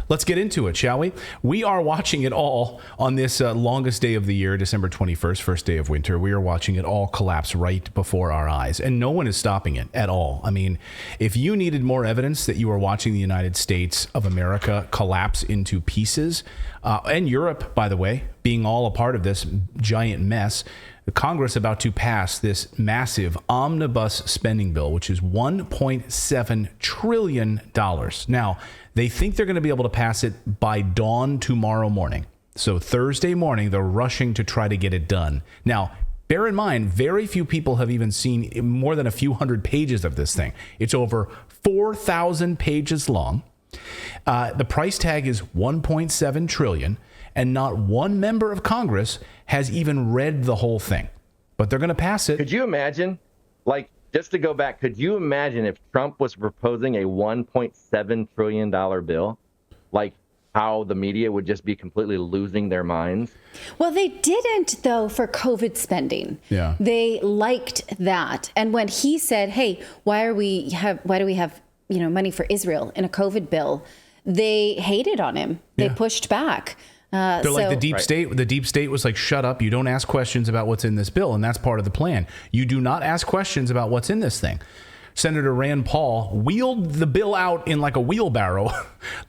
Let's get into it, shall we? We are watching it all on this longest day of the year, December 21st, first day of winter. We are watching it all collapse right before our eyes, and no one is stopping it at all. I mean, if you needed more evidence that you were watching the United States of America collapse into pieces, and Europe, by the way, being all a part of this giant mess, the Congress about to pass this massive omnibus spending bill, which is $1.7 trillion. Now, they think they're going to be able to pass it by dawn tomorrow morning. So Thursday morning, they're rushing to try to get it done. Now, bear in mind, very few people have even seen more than a few hundred pages of this thing. It's over 4,000 pages long. The price tag is $1.7 trillion. And not one member of Congress has even read the whole thing. But they're going to pass it. Could you imagine, like, just to go back, could you imagine if Trump was proposing a $1.7 trillion bill? Like, how the media would just be completely losing their minds? Well, they didn't, though, for COVID spending. Yeah. They liked that. And when he said, hey, why do we have money for Israel in a COVID bill? They hated on him. They pushed back. They're like the deep state. The deep state was like, shut up. You don't ask questions about what's in this bill. And that's part of the plan. You do not ask questions about what's in this thing. Senator Rand Paul wheeled the bill out in like a wheelbarrow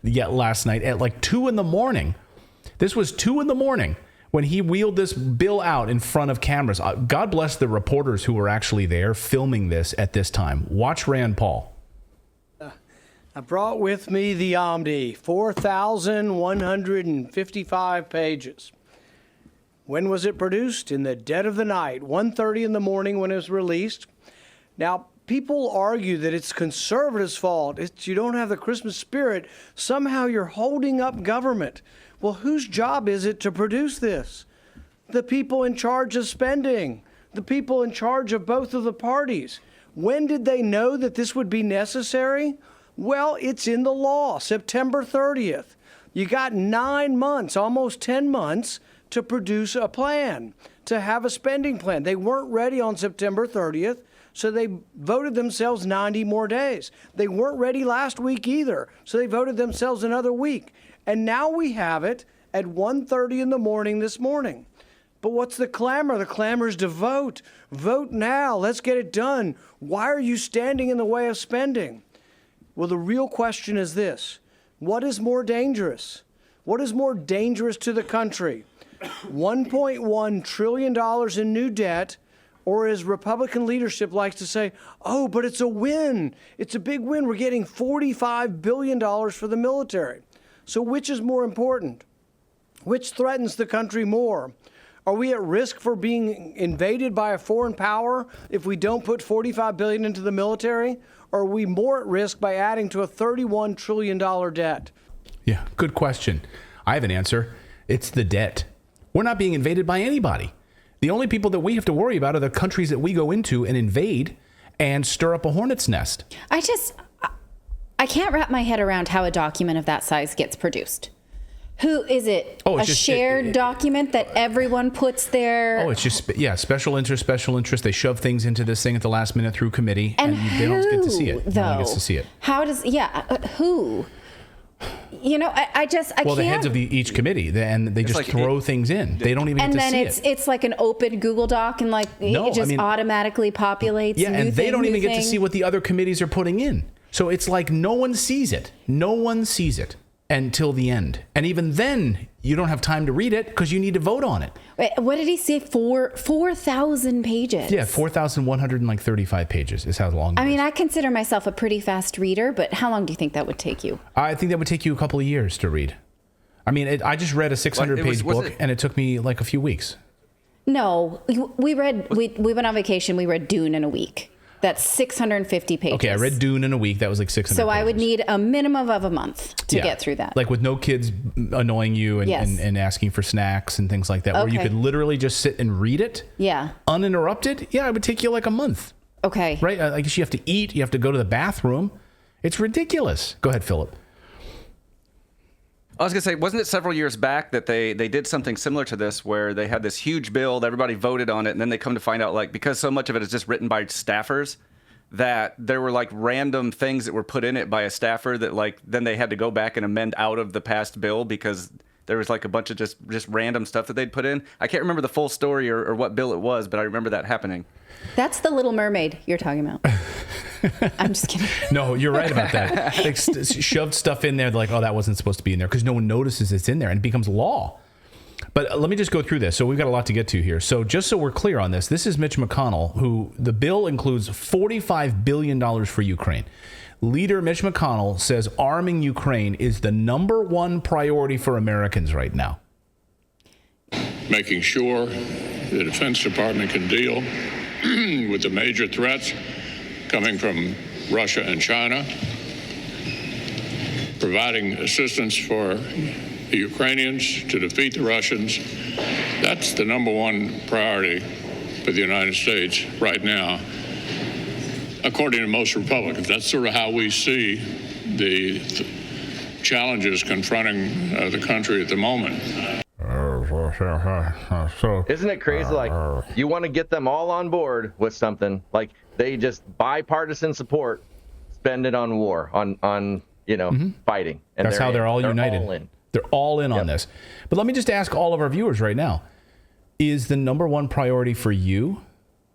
yet last night at like 2 a.m. This was 2 a.m. when he wheeled this bill out in front of cameras. God bless the reporters who were actually there filming this at this time. Watch Rand Paul. I brought with me the Omni, 4,155 pages. When was it produced? In the dead of the night, 1:30 in the morning when it was released. Now, people argue that it's conservatives' fault. You don't have the Christmas spirit. Somehow you're holding up government. Well, whose job is it to produce this? The people in charge of spending, the people in charge of both of the parties. When did they know that this would be necessary? Well, it's in the law, September 30th. You got 9 months, almost 10 months, to produce a plan, to have a spending plan. They weren't ready on September 30th, so they voted themselves 90 more days. They weren't ready last week either, so they voted themselves another week. And now we have it at 1:30 in the morning this morning. But what's the clamor? The clamor is to vote. Vote now. Let's get it done. Why are you standing in the way of spending? Well, the real question is this. What is more dangerous? What is more dangerous to the country? $1.1 trillion in new debt, or as Republican leadership likes to say, oh, but it's a win. It's a big win. We're getting $45 billion for the military. So which is more important? Which threatens the country more? Are we at risk for being invaded by a foreign power if we don't put $45 billion into the military? Or are we more at risk by adding to a $31 trillion debt? Yeah, good question. I have an answer. It's the debt. We're not being invaded by anybody. The only people that we have to worry about are the countries that we go into and invade and stir up a hornet's nest. I can't wrap my head around how a document of that size gets produced. Who is it? A shared document that everyone puts there? Oh, it's just, special interest. They shove things into this thing at the last minute through committee, and they don't get to see it. No one gets to see it. How does, who? You know, I can't. The heads of each committee, and they just throw things in. They don't even get to see it. And then it's like an open Google Doc, and it just automatically populates. Yeah, and they don't even get to see what the other committees are putting in. So it's like no one sees it. No one sees it until the end. And even then, you don't have time to read it because you need to vote on it. Wait, what did he say? 4,000 pages? Yeah, 4,135 pages is how long it is. I mean, I consider myself a pretty fast reader, but how long do you think that would take you? I think that would take you a couple of years to read. I mean, I just read a 600-page book, and it took me like a few weeks. No, we went on vacation. We read Dune in a week. That's 650 pages. Okay, I read Dune in a week. That was like 600 So pages. I would need a minimum of a month to get through that. Like with no kids annoying you and asking for snacks and things like that, where you could literally just sit and read it. Yeah. Uninterrupted. Yeah, it would take you like a month. Okay. Right? I guess you have to eat. You have to go to the bathroom. It's ridiculous. Go ahead, Philip. I was going to say, wasn't it several years back that they did something similar to this where they had this huge bill, everybody voted on it, and then they come to find out, like, because so much of it is just written by staffers, that there were like random things that were put in it by a staffer that like then they had to go back and amend out of the past bill because there was like a bunch of just random stuff that they'd put in. I can't remember the full story or what bill it was, but I remember that happening. That's the Little Mermaid you're talking about. I'm just kidding. No, you're right about that. They shoved stuff in there like, oh, that wasn't supposed to be in there because no one notices it's in there and it becomes law. But let me just go through this. So we've got a lot to get to here. So just so we're clear on this is Mitch McConnell, who the bill includes $45 billion for Ukraine. Leader Mitch McConnell says arming Ukraine is the number one priority for Americans right now. Making sure the Defense Department can deal with the major threats coming from Russia and China, providing assistance for the Ukrainians to defeat the Russians. That's the number one priority for the United States right now, according to most Republicans. That's sort of how we see the challenges confronting the country at the moment. Isn't it crazy? Like, you want to get them all on board with something, like they just bipartisan support, spend it on war, on fighting. And that's how they're all united. All in. They're all in on this. But let me just ask all of our viewers right now, is the number one priority for you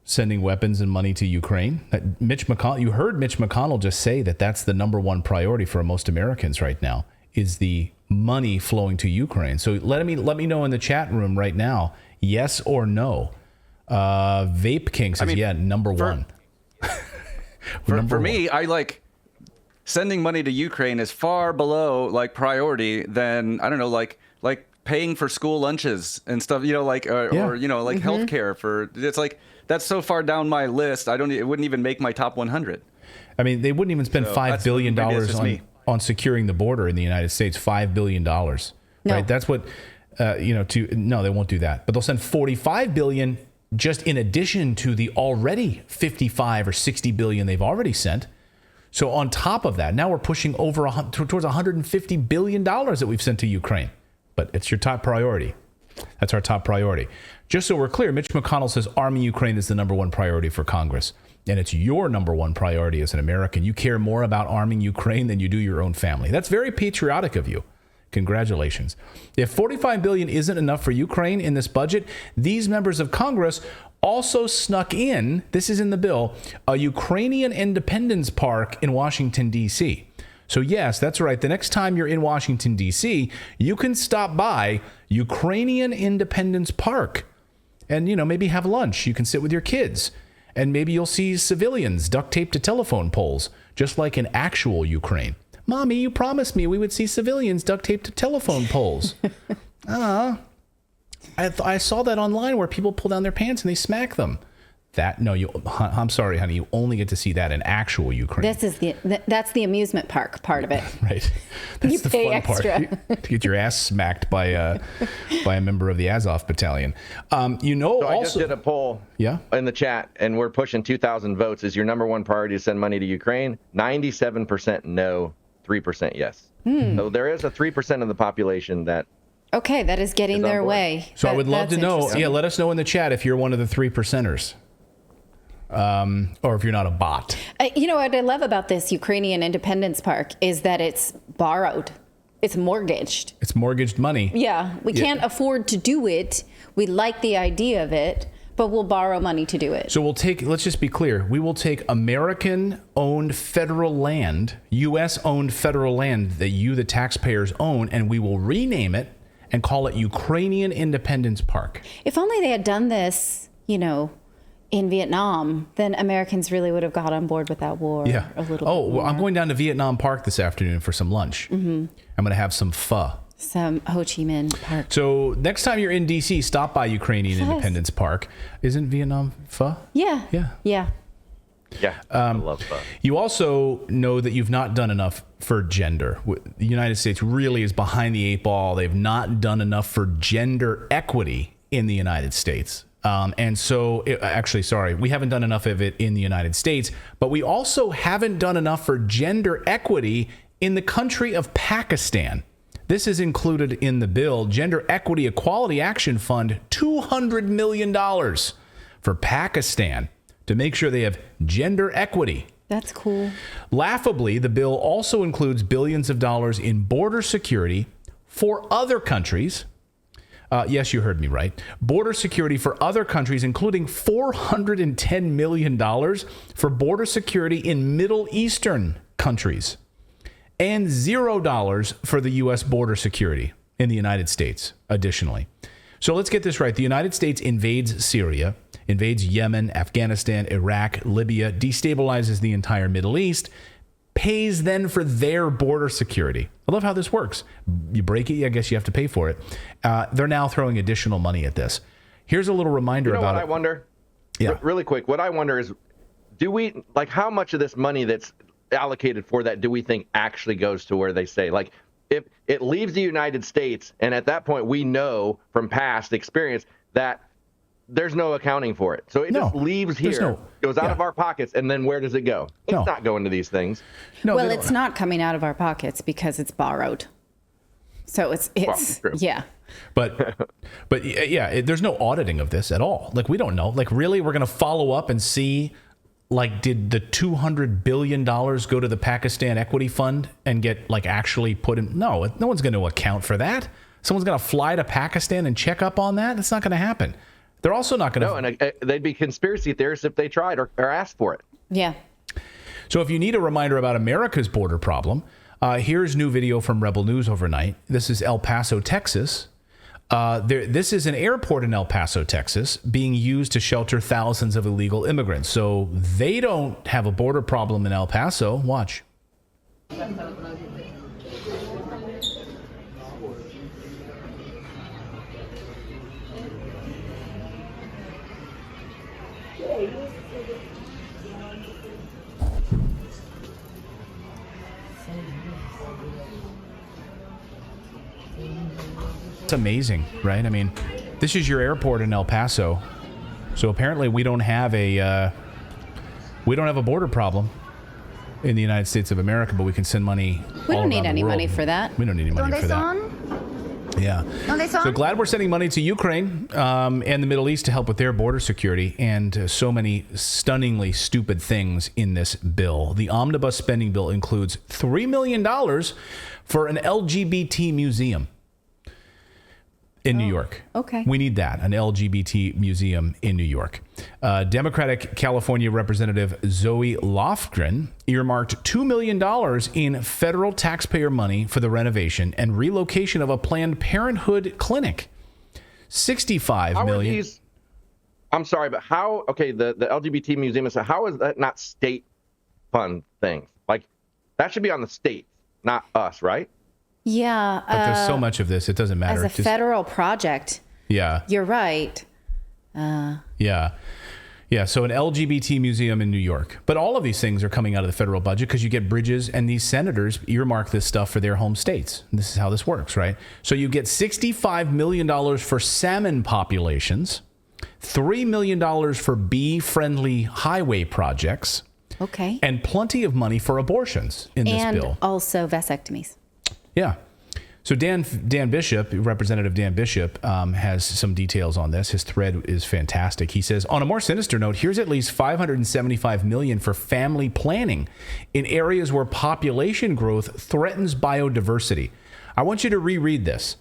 sending weapons and money to Ukraine? Mitch McConnell, you heard Mitch McConnell just say that that's the number one priority for most Americans right now, is the money flowing to Ukraine. So let me know in the chat room right now, yes or no. Vape King says, number one. For me, I like sending money to Ukraine is far below like priority than, I don't know, like paying for school lunches and stuff, or healthcare for, it's like, that's so far down my list. It wouldn't even make my top 100. I mean, they wouldn't even spend $5 billion on securing the border in the United States. $5 billion. No. Right. That's what, no, they won't do that, but they'll send $45 billion just in addition to the already 55 or 60 billion they've already sent. So on top of that, now we're pushing over towards $150 billion that we've sent to Ukraine. But it's your top priority. That's our top priority. Just so we're clear, Mitch McConnell says arming Ukraine is the number one priority for Congress. And it's your number one priority as an American. You care more about arming Ukraine than you do your own family. That's very patriotic of you. Congratulations. If $45 billion isn't enough for Ukraine in this budget, these members of Congress also snuck in, this is in the bill, a Ukrainian Independence Park in Washington, D.C. So yes, that's right. The next time you're in Washington, D.C., you can stop by Ukrainian Independence Park and, maybe have lunch. You can sit with your kids and maybe you'll see civilians duct taped to telephone poles, just like in actual Ukraine. Mommy, you promised me we would see civilians duct taped to telephone poles. I saw that online where people pull down their pants and they smack them. I'm sorry, honey. You only get to see that in actual Ukraine. That's the amusement park part of it. Right. That's you the pay fun extra. part. To get your ass smacked by a member of the Azov battalion. I just did a poll in the chat, and we're pushing 2,000 votes. Is your number one priority to send money to Ukraine? 97% no, 3% yes. So there is a 3% of the population that is getting their way. So I would love to know. Let us know in the chat if you're one of the 3%ers. Or if you're not a bot. What I love about this Ukrainian Independence Park is that it's borrowed. It's mortgaged. It's mortgaged money. Yeah. We can't afford to do it. We like the idea of it, but we'll borrow money to do it. So let's just be clear. We will take American-owned federal land, U.S.-owned federal land that you, the taxpayers, own, and we will rename it and call it Ukrainian Independence Park. If only they had done this, in Vietnam, then Americans really would have got on board with that war a little bit more. I'm going down to Vietnam Park this afternoon for some lunch. Mm-hmm. I'm going to have some pho. Some Ho Chi Minh Park. So next time you're in D.C., stop by Ukrainian Independence Park. Isn't Vietnam pho? Yeah. Yeah, I love pho. You also know that you've not done enough for gender. The United States really is behind the 8 ball. They've not done enough for gender equity in the United States. We haven't done enough of it in the United States, but we also haven't done enough for gender equity in the country of Pakistan. This is included in the bill. Gender Equity Equality Action Fund, $200 million for Pakistan to make sure they have gender equity. That's cool. Laughably, the bill also includes billions of dollars in border security for other countries. Yes, you heard me right. Border security for other countries, including $410 million for border security in Middle Eastern countries, and $0 for the U.S. border security in the United States, additionally. So let's get this right. The United States invades Syria, invades Yemen, Afghanistan, Iraq, Libya, destabilizes the entire Middle East, pays then for their border security. I love how this works. You break it, I guess you have to pay for it. They're now throwing additional money at this. Here's a little reminder about it. I wonder? Yeah. Really quick, what I wonder is, how much of this money that's allocated for that do we think actually goes to where they say? Like, if it leaves the United States, and at that point we know from past experience that there's no accounting for it. So it just leaves here, goes out of our pockets, and then where does it go? It's not going to these things. No, well, it's not coming out of our pockets because it's borrowed. So it's yeah. But there's no auditing of this at all. Like, we don't know. Like, really, we're going to follow up and see, like, did the $200 billion go to the Pakistan Equity Fund and get, like, actually put in? No one's going to account for that. Someone's going to fly to Pakistan and check up on that? That's not going to happen. They're also not going to. No, and they'd be conspiracy theorists if they tried or asked for it. Yeah. So if you need a reminder about America's border problem, here's new video from Rebel News overnight. This is El Paso, Texas. This is an airport in El Paso, Texas, being used to shelter thousands of illegal immigrants. So they don't have a border problem in El Paso. Watch. It's amazing, right? I mean, this is your airport in El Paso. So apparently we don't have a border problem in the United States of America, but we can send money. We don't need any money for that. We don't need any money for that. Yeah. So glad we're sending money to Ukraine and the Middle East to help with their border security, and so many stunningly stupid things in this bill. The omnibus spending bill includes $3 million for an LGBT museum in New York. Okay. We need that, an LGBT museum in New York. Democratic California Representative Zoe Lofgren earmarked $2 million in federal taxpayer money for the renovation and relocation of a Planned Parenthood clinic. $65 million. I'm sorry, but how, okay, the LGBT museum, so how is that not state fund things? Like, that should be on the state, not us, right? Yeah. But there's so much of this, it doesn't matter. As a federal project. Yeah. You're right. Yeah. So an LGBT museum in New York. But all of these things are coming out of the federal budget because you get bridges, and these senators earmark this stuff for their home states. And this is how this works, right? So you get $65 million for salmon populations, $3 million for bee-friendly highway projects. Okay. And plenty of money for abortions in this bill. And also vasectomies. Yeah. So Dan Bishop, Representative Dan Bishop, has some details on this. His thread is fantastic. He says, on a more sinister note, here's at least $575 million for family planning in areas where population growth threatens biodiversity. I want you to reread this.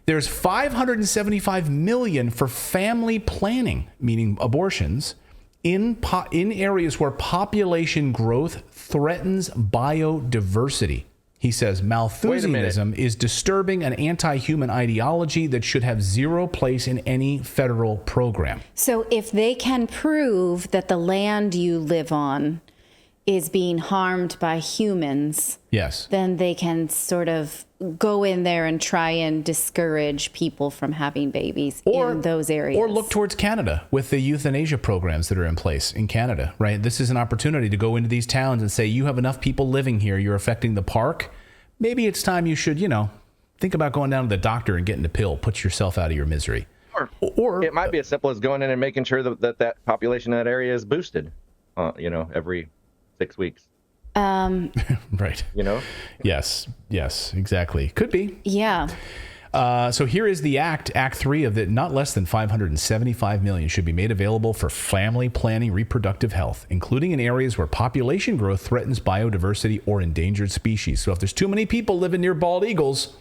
There's $575 million for family planning, meaning abortions, in areas where population growth threatens biodiversity. He says Malthusianism is disturbing an anti-human ideology that should have zero place in any federal program. So if they can prove that the land you live on is being harmed by humans, yes, then they can sort of go in there and try and discourage people from having babies in those areas. Or look towards Canada with the euthanasia programs that are in place in Canada, right? This is an opportunity to go into these towns and say, you have enough people living here, you're affecting the park. Maybe it's time you should, think about going down to the doctor and getting a pill, put yourself out of your misery. Or it might be as simple as going in and making sure that population in that area is boosted, every 6 weeks. Right. You know? Yes, exactly. Could be. Yeah. So here is the Act 3 of it. Not less than $575 million should be made available for family planning, reproductive health, including in areas where population growth threatens biodiversity or endangered species. So if there's too many people living near bald eagles,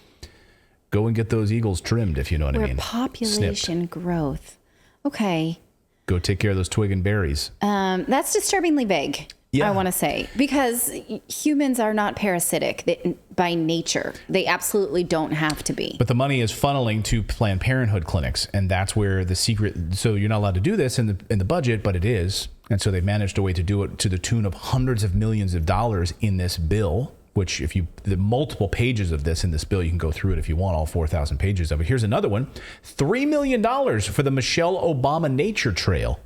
go and get those eagles trimmed, if you know what I mean. Population growth. Okay. Go take care of those twig and berries. That's disturbingly vague. Yeah. I want to say, because humans are not parasitic by nature. They absolutely don't have to be. But the money is funneling to Planned Parenthood clinics, and that's where the secret. So you're not allowed to do this in the budget, but it is, and so they've managed a way to do it to the tune of hundreds of millions of dollars in this bill. Which, if the multiple pages of this in this bill, you can go through it if you want, all 4,000 pages of it. Here's another one: $3 million for the Michelle Obama Nature Trail.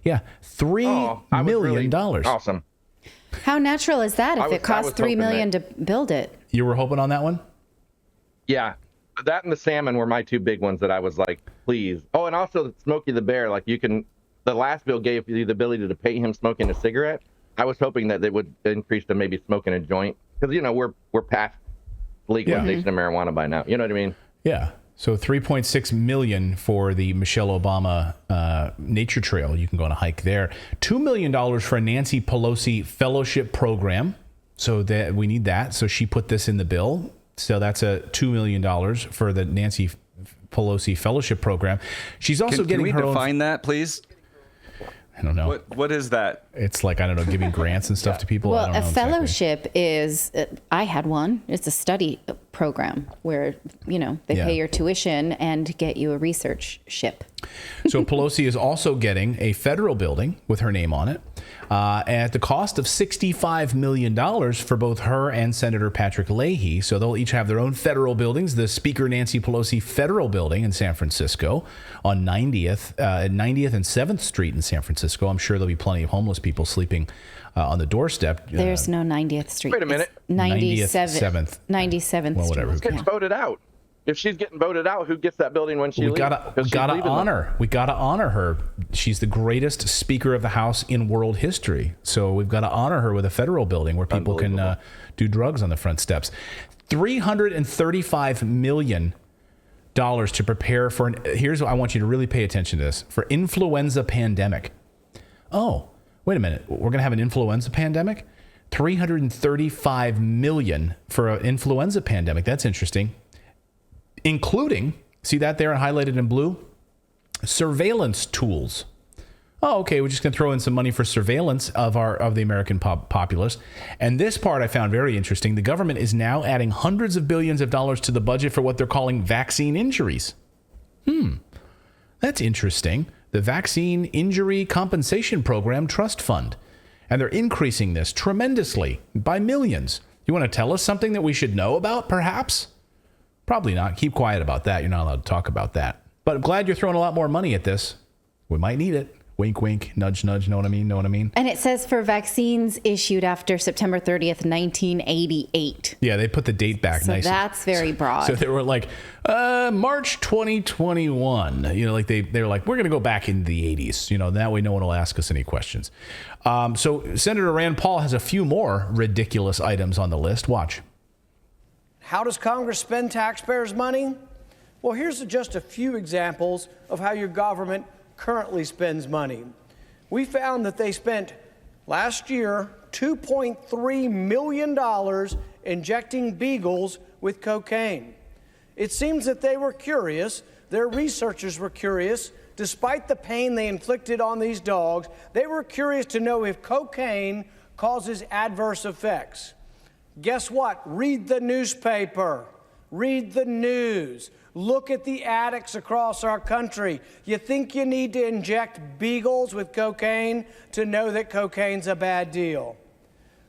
Yeah, $3 million. Really awesome. How natural is that if it costs $3 million to build it? You were hoping on that one? Yeah. That and the salmon were my two big ones that I was like, please. Oh, and also Smokey the Bear. Like the last bill gave you the ability to pay him smoking a cigarette. I was hoping that they would increase to maybe smoking a joint. Because, we're past legalization of marijuana by now. You know what I mean? Yeah. So $3.6 million for the Michelle Obama Nature Trail. You can go on a hike there. $2 million for a Nancy Pelosi fellowship program. So that we need that. So she put this in the bill. So that's a $2 million for the Nancy Pelosi fellowship program. She's also getting her own. Can we define that, please? I don't know. What is that? It's like, I don't know, giving grants and stuff to people. Well, a fellowship is, I had one. It's a study program where, they pay your tuition and get you a research ship. So Pelosi is also getting a federal building with her name on it at the cost of $65 million for both her and Senator Patrick Leahy. So they'll each have their own federal buildings. The Speaker Nancy Pelosi Federal Building in San Francisco on 90th and 7th Street in San Francisco. I'm sure there'll be plenty of homeless people sleeping on the doorstep. There's no 90th Street. Wait a minute. 97th. 97th well, whatever. Street. Gets voted out. If she's getting voted out, who gets that building when she leaves? We gotta honor her. She's the greatest Speaker of the House in world history. So we've got to honor her with a federal building where people can do drugs on the front steps. $335 million to prepare for here's what I want you to really pay attention to this, for influenza pandemic. Oh, wait a minute. We're going to have an influenza pandemic? $335 million for an influenza pandemic. That's interesting. Including, see that there highlighted in blue? Surveillance tools. Oh, okay, we're just going to throw in some money for surveillance of the American populace. And this part I found very interesting. The government is now adding hundreds of billions of dollars to the budget for what they're calling vaccine injuries. That's interesting. The Vaccine Injury Compensation Program Trust Fund. And they're increasing this tremendously by millions. You want to tell us something that we should know about, perhaps? Probably not. Keep quiet about that. You're not allowed to talk about that. But I'm glad you're throwing a lot more money at this. We might need it. Wink, wink, nudge, nudge. Know what I mean? And it says for vaccines issued after September 30th, 1988. Yeah, they put the date back nicely. So that's very broad. So they were like, March 2021. They're like, we're going to go back into the 80s. That way no one will ask us any questions. So Senator Rand Paul has a few more ridiculous items on the list. Watch. How does Congress spend taxpayers' money? Well, here's just a few examples of how your government currently spends money. We found that they spent last year $2.3 million injecting beagles with cocaine. It seems that they were curious, their researchers were curious, despite the pain they inflicted on these dogs, they were curious to know if cocaine causes adverse effects. Guess what? Read the newspaper. Read the news. Look at the addicts across our country. You think you need to inject beagles with cocaine to know that cocaine's a bad deal?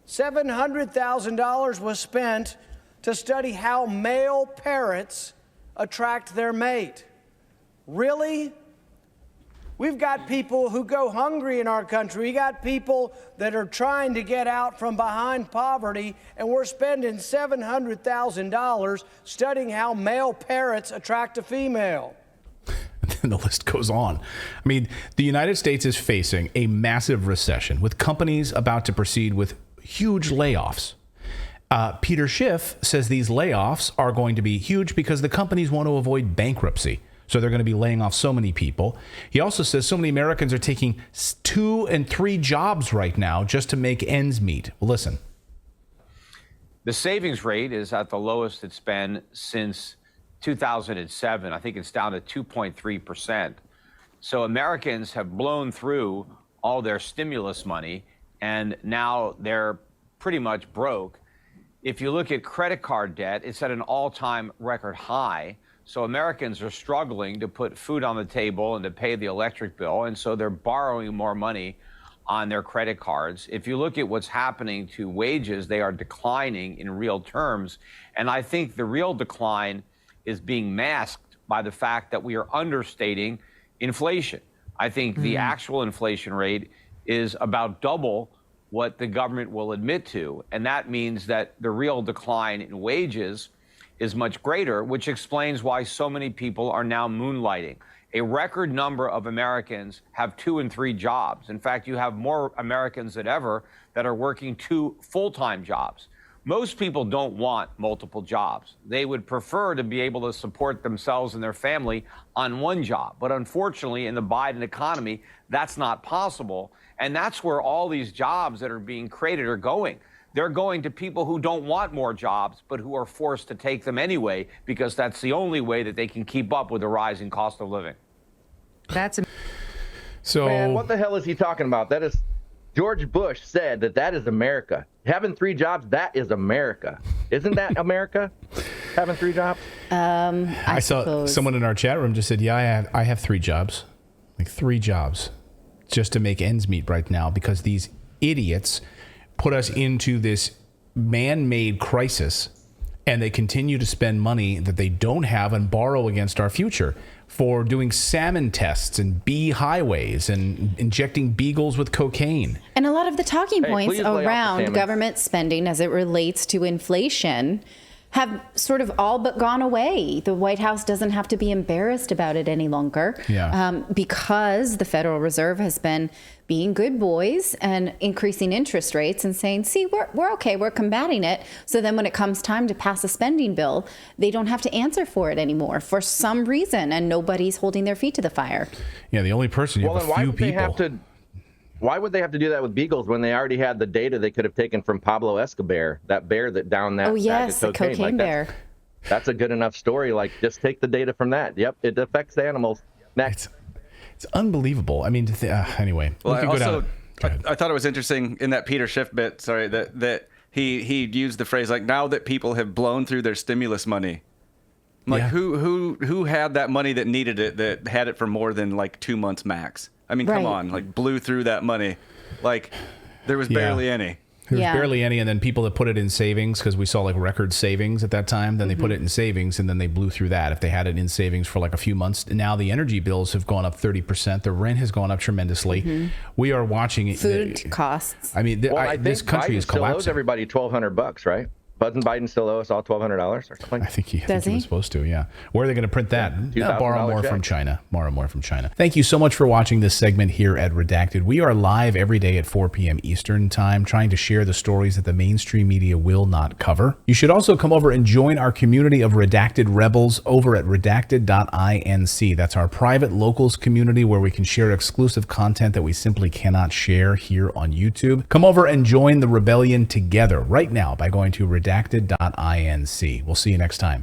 $700,000 was spent to study how male parrots attract their mate. Really? We've got people who go hungry in our country. We got people that are trying to get out from behind poverty, and we're spending $700,000 studying how male parrots attract a female. And the list goes on. I mean, the United States is facing a massive recession with companies about to proceed with huge layoffs. Peter Schiff says these layoffs are going to be huge because the companies want to avoid bankruptcy. So they're going to be laying off so many people. He also says so many Americans are taking 2 and 3 jobs right now just to make ends meet. Well, listen. The savings rate is at the lowest it's been since 2007. I think it's down to 2.3%. So Americans have blown through all their stimulus money, and now they're pretty much broke. If you look at credit card debt, it's at an all-time record high. So Americans are struggling to put food on the table and to pay the electric bill, and so they're borrowing more money on their credit cards. If you look at what's happening to wages, they are declining in real terms. And I think the real decline is being masked by the fact that we are understating inflation. I think the actual inflation rate is about double what the government will admit to. And that means that the real decline in wages is much greater, which explains why so many people are now moonlighting. A record number of Americans have 2 and 3 jobs. In fact, you have more Americans than ever that are working 2 full-time jobs. Most people don't want multiple jobs. They would prefer to be able to support themselves and their family on 1 job. But unfortunately, in the Biden economy, that's not possible. And that's where all these jobs that are being created are going. They're going to people who don't want more jobs, but who are forced to take them anyway, because that's the only way that they can keep up with the rising cost of living. So, man, what the hell is he talking about? That is, George Bush said that is America. Having 3 jobs, that is America. Isn't that America? Having 3 jobs? I saw someone in our chat room just said, yeah, I have 3 jobs. Like 3 jobs just to make ends meet right now, because these idiots put us into this man-made crisis, and they continue to spend money that they don't have and borrow against our future for doing salmon tests and bee highways and injecting beagles with cocaine. And a lot of the talking points around government spending as it relates to inflation have sort of all but gone away. The White House doesn't have to be embarrassed about it any longer, because the Federal Reserve has been being good boys and increasing interest rates and saying, see, we're okay, we're combating it. So then when it comes time to pass a spending bill, they don't have to answer for it anymore for some reason, and nobody's holding their feet to the fire. Yeah, the only person, you have a few people. Why would they have to do that with beagles when they already had the data they could have taken from Pablo Escobar, that bear that downed that bag of cocaine? The cocaine bear. That's a good enough story. Like, just take the data from that. Yep, it affects animals. Next. It's unbelievable. I mean, anyway. Well, I thought it was interesting in that Peter Schiff bit, that he used the phrase, like, now that people have blown through their stimulus money. Like, who had that money that needed it, that had it for more than, like, 2 months max? I mean, come on, like, blew through that money. Like, there was barely any. There was barely any, and then people that put it in savings, because we saw like record savings at that time, then they put it in savings, and then they blew through that. If they had it in savings for like a few months, now the energy bills have gone up 30%. The rent has gone up tremendously. We are watching it. Food costs. I mean, this country is collapsing. Owes everybody $1,200, right? Doesn't Biden still owe us all $1,200 or something? I think he was supposed to, yeah. Where are they going to print that? Borrow more from China. Borrow more from China. Thank you so much for watching this segment here at Redacted. We are live every day at 4 p.m. Eastern Time, trying to share the stories that the mainstream media will not cover. You should also come over and join our community of Redacted Rebels over at Redacted.inc. That's our private locals community where we can share exclusive content that we simply cannot share here on YouTube. Come over and join the rebellion together right now by going to Redacted.inc. We'll see you next time.